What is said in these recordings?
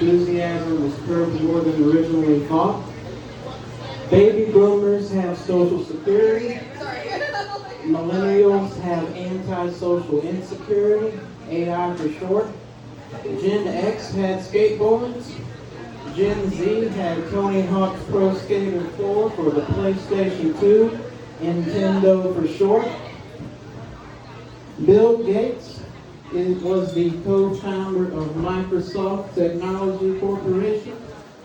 enthusiasm was curbed more than originally thought. Baby boomers have Social Security. Millennials have anti-social insecurity, AI for short. Gen X had skateboards. Gen Z had Tony Hawk's Pro Skater 4 for the PlayStation 2, Nintendo for short. Bill Gates was the co-founder of Microsoft Technology Corporation,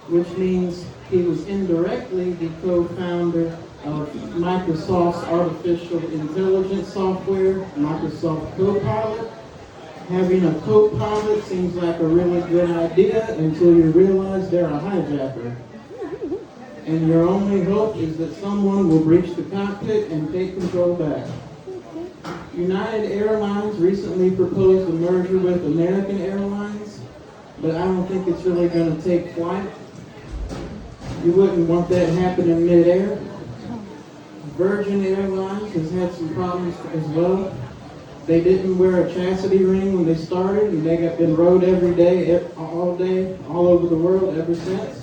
which means he was indirectly the co-founder of Microsoft's artificial intelligence software, Microsoft Copilot. Having a co-pilot seems like a really good idea until you realize they're a hijacker. And your only hope is that someone will breach the cockpit and take control back. United Airlines recently proposed a merger with American Airlines, but I don't think it's really going to take flight. You wouldn't want that happening midair. Virgin Airlines has had some problems as well. They didn't wear a chastity ring when they started, and they have been rode every day, all day, all over the world ever since.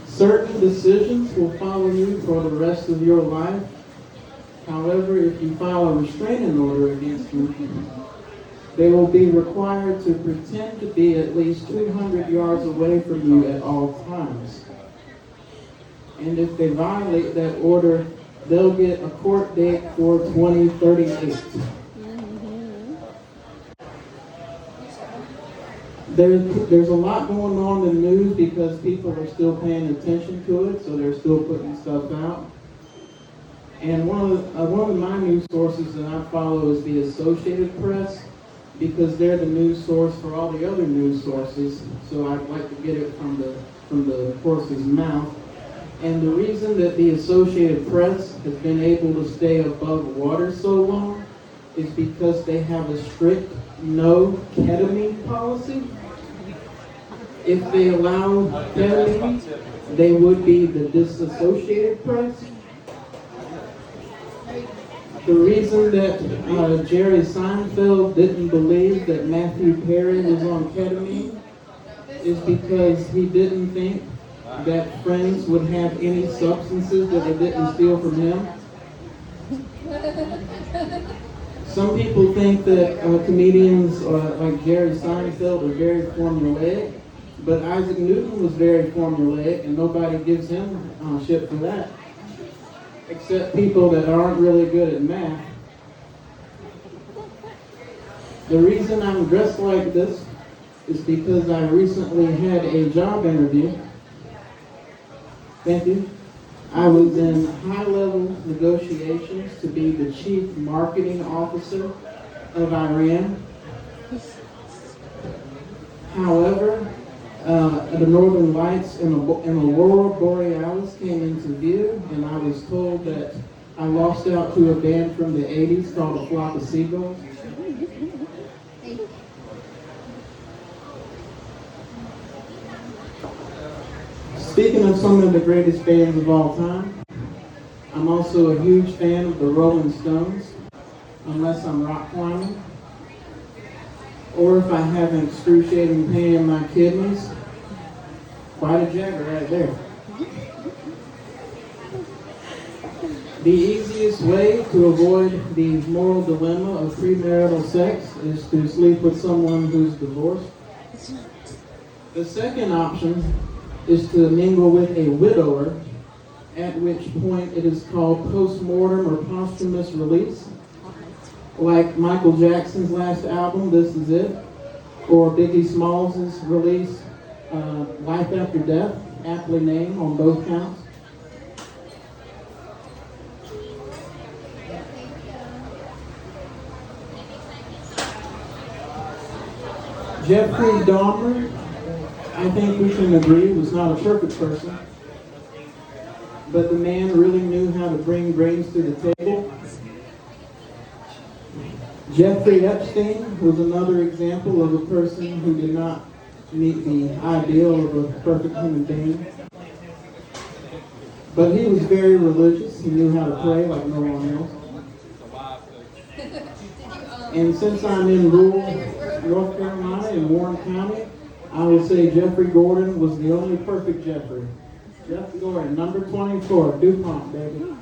Certain decisions will follow you for the rest of your life. However, if you file a restraining order against them, they will be required to pretend to be at least 200 yards away from you at all times. And if they violate that order, they'll get a court date for 2038. There's a lot going on in the news because people are still paying attention to it, so they're still putting stuff out. And one of my news sources that I follow is the Associated Press, because they're the news source for all the other news sources. So I'd like to get it from the horse's mouth. And the reason that the Associated Press has been able to stay above water so long is because they have a strict no ketamine policy. If they allow ketamine, they would be the disassociated press. The reason that Jerry Seinfeld didn't believe that Matthew Perry was on ketamine is because he didn't think that Friends would have any substances that they didn't steal from him. Some people think that comedians like Jerry Seinfeld are very formulaic, but Isaac Newton was very formulaic, and nobody gives him shit for that, except people that aren't really good at math. The reason I'm dressed like this is because I recently had a job interview. Thank you. I was in high-level negotiations to be the chief marketing officer of Iran. However, the Northern Lights and Aurora Borealis came into view, and I was told that I lost out to a band from the 80s called A Flock of Seagulls. Speaking of some of the greatest bands of all time, I'm also a huge fan of the Rolling Stones, unless I'm rock climbing, or if I have an excruciating pain in my kidneys. Quite a jagger right there. The easiest way to avoid the moral dilemma of premarital sex is to sleep with someone who's divorced. The second option is to mingle with a widower, at which point it is called post-mortem or posthumous release. Like Michael Jackson's last album, This Is It, or Biggie Smalls' release, Life After Death, aptly named on both counts. Jeffrey Dahmer, I think we can agree, was not a perfect person, but the man really knew how to bring brains to the table. Jeffrey Epstein was another example of a person who did not meet the ideal of a perfect human being. But he was very religious. He knew how to pray like no one else. And since I'm in rural North Baldwin County, I will say Jeffrey Gordon was the only perfect Jeffrey. Jeff Gordon, number 24, DuPont, baby.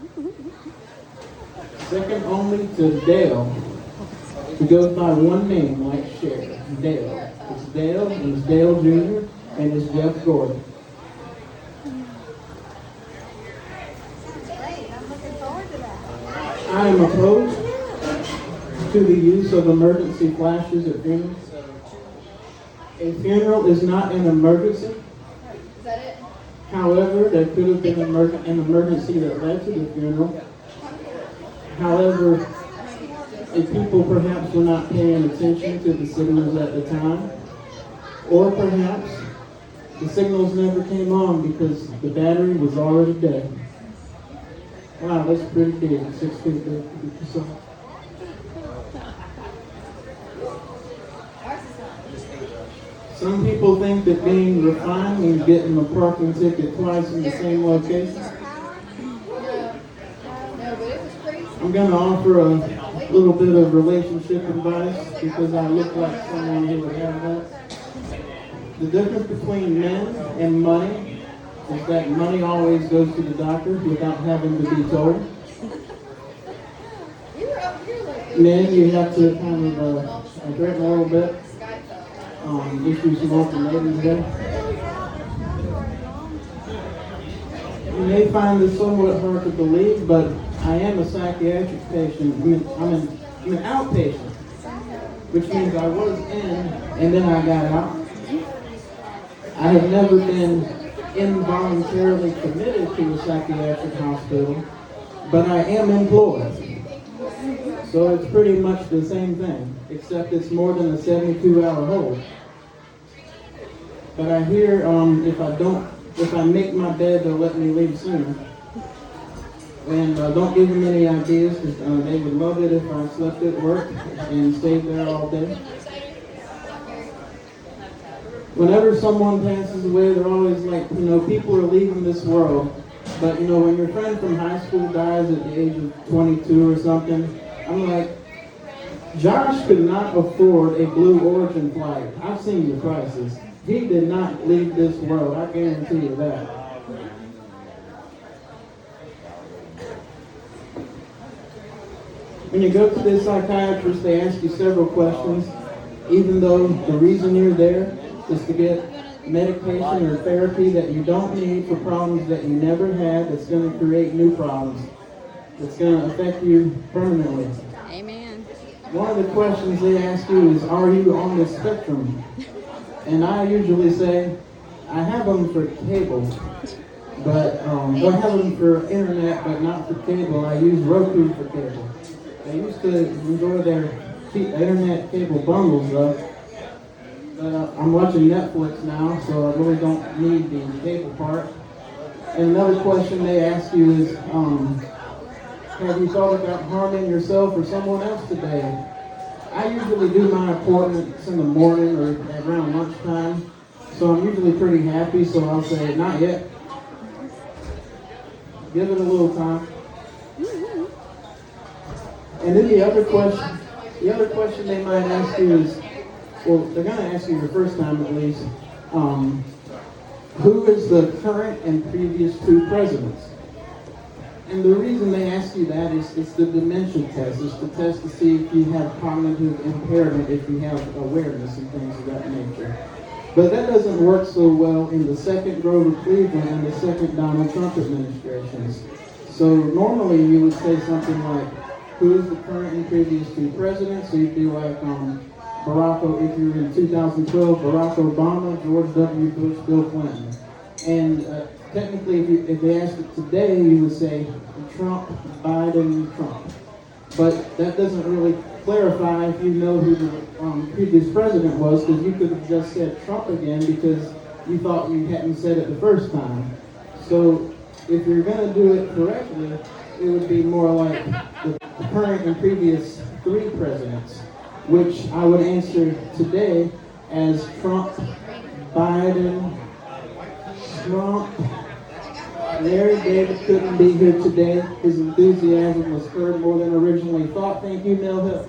Second only to Dale, who goes by one name like Cher, Dale. It's Dale, and it's Dale Jr., and it's Jeff Gordon. I am opposed to the use of emergency flashes at funerals. A funeral is not an emergency. Is that it? However, there could have been an emergency that led to the funeral. However, if people perhaps were not paying attention to the signals at the time, or perhaps the signals never came on because the battery was already dead. Wow, that's pretty big. 6 feet big. Some people think that being refined means getting a parking ticket twice in the same location. I'm going to offer a little bit of relationship advice because I look like someone who would have that. The difference between men and money is that money always goes to the doctor without having to be told. Men, you have to kind of drink a little bit. Issue some ultimatums there. You may find this somewhat hard to believe, but I am a psychiatric patient. I'm an outpatient, which means I was in and then I got out. I have never been involuntarily committed to a psychiatric hospital, but I am employed. So it's pretty much the same thing, except it's more than a 72-hour hold. But I hear if I make my bed, they'll let me leave sooner. And don't give them any ideas, because they would love it if I slept at work and stayed there all day. Whenever someone passes away, they're always like, people are leaving this world. But, when your friend from high school dies at the age of 22 or something, I'm like, Josh could not afford a Blue Origin flight. I've seen the prices. He did not leave this world. I guarantee you that. When you go to the psychiatrist, they ask you several questions, even though the reason you're there is to get medication or therapy that you don't need for problems that you never had, that's going to create new problems, that's going to affect you permanently. Amen. One of the questions they ask you is, are you on the spectrum? And I usually say, I have them for cable, but I have them for internet, but not for cable. I use Roku for cable. I used to enjoy their internet cable bundles, though. I'm watching Netflix now, so I really don't need the cable part. And another question they ask you is, have you thought about harming yourself or someone else today? I usually do my appointments in the morning or around lunchtime, so I'm usually pretty happy, so I'll say, not yet. Give it a little time. And then the other question they might ask you is, well, they're going to ask you the first time at least, who is the current and previous 2 presidents? And the reason they ask you that is it's the dementia test. It's the test to see if you have cognitive impairment, if you have awareness and things of that nature. But that doesn't work so well in the second Grover Cleveland and the second Donald Trump administrations. So normally you would say something like, who is the current and previous 2 presidents? So you'd be like, if you were in 2012, Barack Obama, George W. Bush, Bill Clinton. And technically, if they asked it today, you would say Trump, Biden, Trump. But that doesn't really clarify if you know who the previous president was, because you could have just said Trump again because you thought you hadn't said it the first time. So if you're going to do it correctly, it would be more like the current and previous 3 presidents, which I would answer today as Trump, Biden, Trump. Larry David couldn't be here today. His enthusiasm was heard more than originally thought. Thank you, Mel Hill.